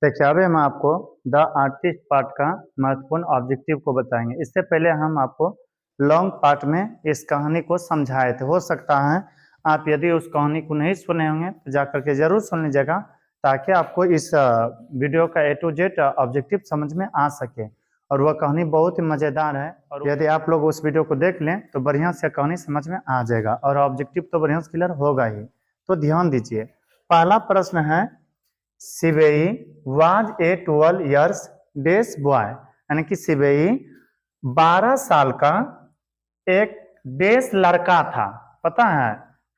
देखिए अभी हम आपको द आर्टिस्ट पार्ट का महत्वपूर्ण ऑब्जेक्टिव को बताएंगे। इससे पहले हम आपको लॉन्ग पार्ट में इस कहानी को समझाए थे। हो सकता है आप यदि उस कहानी को नहीं सुने होंगे तो जाकर के जरूर सुन लीजिएगा, ताकि आपको इस वीडियो का A to Z ऑब्जेक्टिव समझ में आ सके। और वह कहानी बहुत ही मज़ेदार है, और यदि आप लोग उस वीडियो को देख लें तो बढ़िया से कहानी समझ में आ जाएगा और ऑब्जेक्टिव तो बढ़िया से क्लियर होगा ही। तो ध्यान दीजिए, पहला प्रश्न है, सिवेई वाज ए 12 ईयर्स डेस बॉय, यानी कि सिवेई 12 साल का एक देश लड़का था। पता है,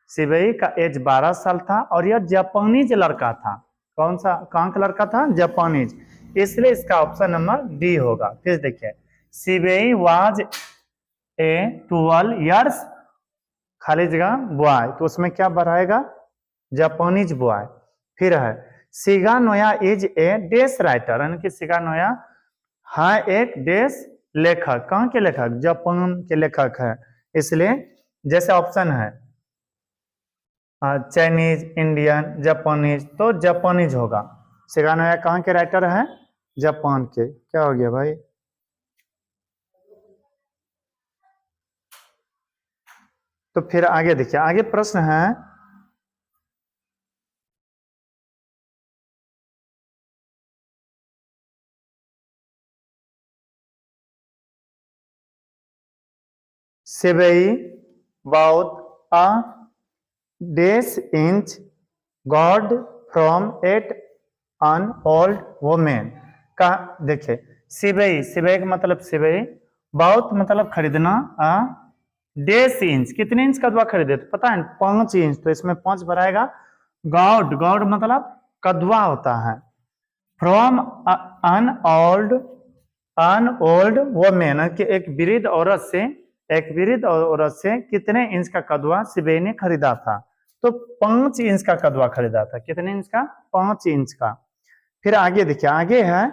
सिवेई का एज 12 साल था और यह जापानीज लड़का था। कौन सा, कहाँ का लड़का था? जापानीज, इसलिए इसका ऑप्शन नंबर डी होगा। फिर देखिए, सिवेई वाज ए 12 ईयर्स खाली जगह बॉय, तो उसमें क्या बढ़ाएगा? Japanese boy. फिर है, सिगा नोया इज ए डेस राइटर, यानी कि सिगा नोया है एक देश लेखक। कहाँ के लेखक? जापान के लेखक है। इसलिए जैसे ऑप्शन है चाइनीज, इंडियन, जापानीज, तो जापानीज होगा। सिगा नोया कहाँ के राइटर है? जापान के। क्या हो गया भाई? तो फिर आगे देखिए, आगे प्रश्न है, सिवेई बाउट अ डेस इंच गॉड from at an old women का। देखिए, सिवेई, सिवेई का मतलब सिवेई, बहुत मतलब खरीदना, डेस इंच, कितने इंच का कदवा खरीदे? तो पता है 5 इंच, तो इसमें 5 भराएगा। गॉड, गॉड मतलब कदवा होता है। फ्रॉम अन ओल्ड वोमेन, कि एक वृद्ध औरत से, एक वृद्ध औरत से कितने इंच का कदवा सिवेई ने खरीदा था? तो 5 इंच का कदवा खरीदा था। कितने इंच का? 5 इंच का। फिर आगे देखिए, आगे है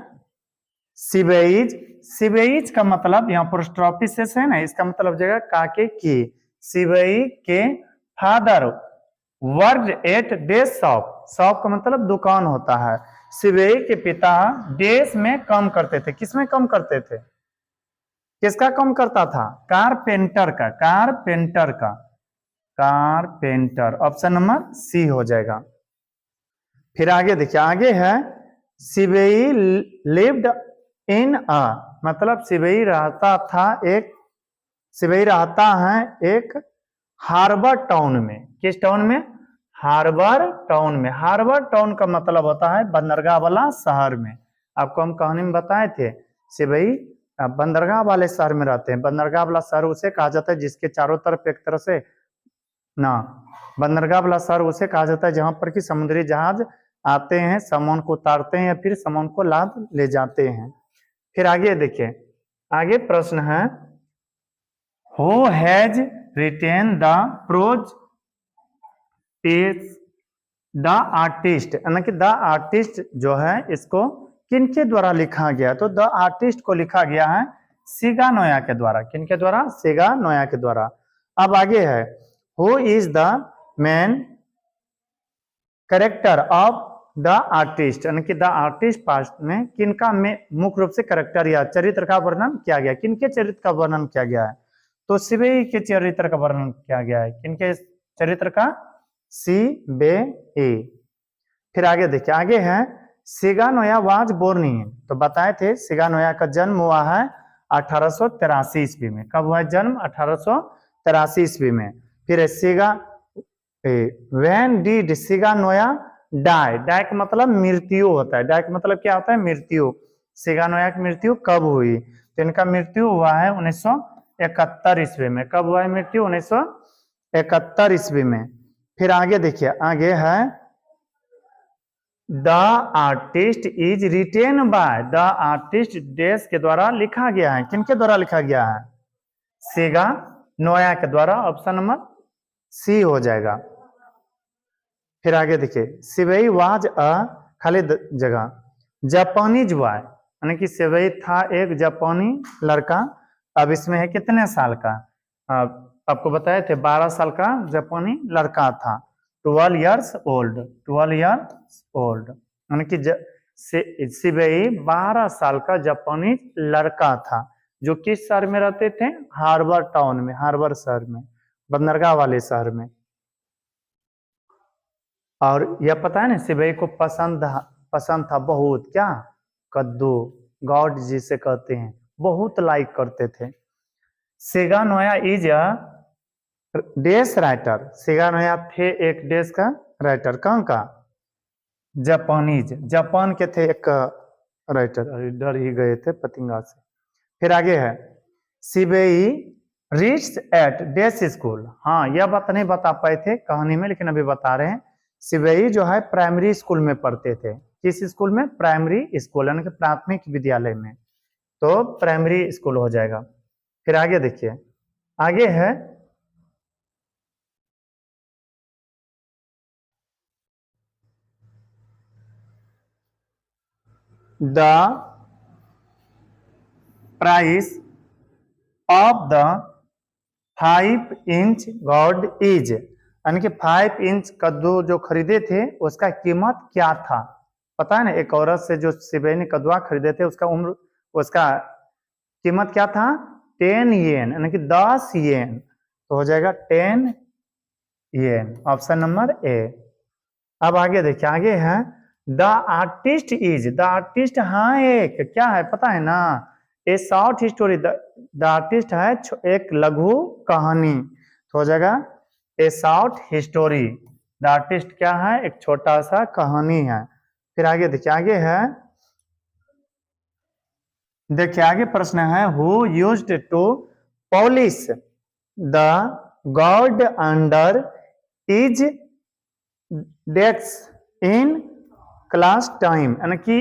सिवेईज। सिवेईज का मतलब यहाँ पर स्ट्रॉपिस है ना, इसका मतलब जगह काके की। सिवेई के फादर वर्कड एट डेस शॉप, शॉप का मतलब दुकान होता है। सिवेई के पिता डेस में काम करते थे। किसमें काम करते थे? किसका काम करता था? कारपेंटर का, कारपेंटर का, कारपेंटर। ऑप्शन नंबर सी हो जाएगा। फिर आगे देखिए, आगे है सिवेई लिव्ड इन अ, मतलब सिवेई रहता था एक, सिवेई रहता है एक हार्बर टाउन में। किस टाउन में? हार्बर टाउन में। हार्बर टाउन का मतलब होता है बंदरगाह वाला शहर में। आपको हम कहानी में बताए थे, सिवेई बंदरगाह वाले शहर में रहते हैं। बंदरगाह वाला शहर उसे कहा जाता है जिसके चारों तरफ एक तरह से ना, बंदरगाह वाला शहर उसे कहा जाता है जहां पर कि समुद्री जहाज आते हैं, सामान को उतारते हैं या फिर सामान को लाद ले जाते हैं। फिर आगे देखिए, आगे प्रश्न है, who has written the prose is the artist, यानी कि द आर्टिस्ट जो है इसको किनके द्वारा लिखा गया? तो द आर्टिस्ट को लिखा गया है सिगा नोया के द्वारा। किनके द्वारा? सिगा नोया के द्वारा। अब आगे है, who is the main character of the artist, यानी कि द आर्टिस्ट पार्ट में किनका में मुख्य रूप से कैरेक्टर या चरित्र का वर्णन किया गया? किनके चरित्र का वर्णन किया गया है? तो सिवेई के चरित्र का वर्णन किया गया है। किनके चरित्र का? सिवेई। फिर आगे देखिए, आगे है Shiga Noah was born in, तो बताए थे सिगा नोया का जन्म हुआ है 1883 ईस्वी में। कब हुआ जन्म? 1883 ईस्वी में। फिर Shiga when did Shiga Naoya die, die का मतलब मृत्यु होता है। डाई का मतलब क्या होता है? मृत्यु। सिगा नोया की मृत्यु कब हुई? तो इनका मृत्यु हुआ है 1971 ईस्वी में। कब हुआ है मृत्यु? 1971 ईस्वी में। फिर आगे देखिए, आगे है the artist is written by, the artist देश के द्वारा लिखा गया है। किनके द्वारा लिखा गया है? सिगा नोया के द्वारा। ऑप्शन नंबर सी हो जाएगा। फिर आगे देखिए, सिवेई वाज अ, खाली जगह, जापानीज बॉय, यानी कि सिवेई था एक जापानी लड़का। अब इसमें है कितने साल का? आपको बताए थे 12 साल का जापानी लड़का था। 12 ईयर्स ओल्ड, 12 ईयर्स ओल्ड। यानी कि शिबेई 12 साल का जापानी लड़का था जो किस शहर में रहते थे, हार्बर टाउन में, हार्बर शहर में, बंदरगाह वाले शहर में। और यह पता है ना, शिबेई को पसंद था बहुत, क्या, कद्दू, गॉड जिसे कहते हैं, बहुत लाइक करते थे। सेगा नोया इज अ डेस राइटर, सेगा नोया थे एक देश का राइटर, कहाँ का, जापानीज, जापान के थे एक राइटर। डर ही गए थे पतंगा से। फिर आगे है शिबेई रीच्ड एट डेस स्कूल, हाँ यह बात नहीं बता पाए थे कहानी में, लेकिन अभी बता रहे हैं। शिबेई जो है प्राइमरी स्कूल में पढ़ते थे, किस स्कूल में, प्राइमरी स्कूल, यानी कि प्राथमिक विद्यालय में, तो प्राइमरी स्कूल हो जाएगा। फिर आगे देखिए, आगे है the price of the 5 inch God is, यानी कि 5 इंच कद्दू जो खरीदे थे उसका कीमत क्या था। पता है ना, एक औरत से जो शिबेई ने कद्दुआ खरीदे थे उसका कीमत क्या था, 10 येन, यानी कि 10 येन, तो हो जाएगा 10 येन, ऑप्शन नंबर ए। अब आगे देखिए, आगे है the artist is, the artist, हाँ एक क्या है पता है ना, ए शॉर्ट स्टोरी, द आर्टिस्ट है एक लघु कहानी, तो हो जाएगा ए शॉर्ट हिस्टोरी। द आर्टिस्ट क्या है, एक छोटा सा कहानी है। फिर आगे देखिए, आगे है, देखिए आगे प्रश्न है who used to polish the god under is desk in class time, यानी कि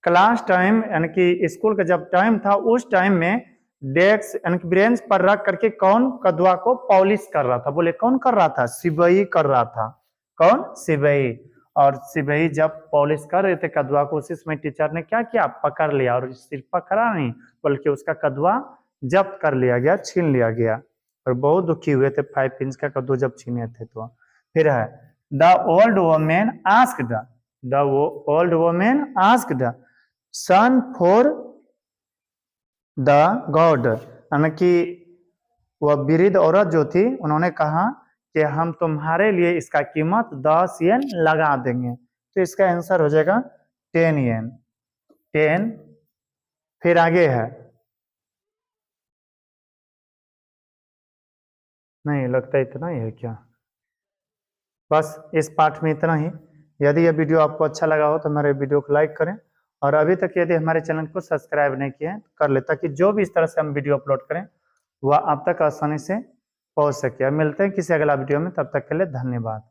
क्लास टाइम, यानी कि स्कूल का जब टाइम था उस टाइम में डेस्क यानी कि बेंच पर रख करके कौन कद्दुआ को पॉलिश कर रहा था, बोले कौन कर रहा था, शिबेई कर रहा था, कौन, शिबेई। और शिबेई जब पॉलिश कर रहे थे कद्दुआ को, उसी समय टीचर ने क्या किया, पकड़ लिया, और सिर्फ पकड़ा नहीं बल्कि उसका कद्दुआ जब्त कर लिया गया, छीन लिया गया, और बहुत दुखी हुए थे 5 इंच का कद्दू जब छीने थे तो। फिर है the old women asked, the old women asked son for the god, यानी कि वह वृद्ध औरत जो थी उन्होंने कहा कि हम तुम्हारे लिए इसका कीमत 10 येन लगा देंगे, तो इसका आंसर हो जाएगा 10 येन, 10। फिर आगे है, नहीं लगता इतना ही है क्या, बस इस पार्ट में इतना ही। यदि यह वीडियो आपको अच्छा लगा हो तो हमारे वीडियो को लाइक करें, और अभी तक यदि हमारे चैनल को सब्सक्राइब नहीं किया है तो कर ले, ताकि जो भी इस तरह से हम वीडियो अपलोड करें वह आप तक आसानी से पहुंच सके। मिलते हैं किसी अगला वीडियो में, तब तक के लिए धन्यवाद।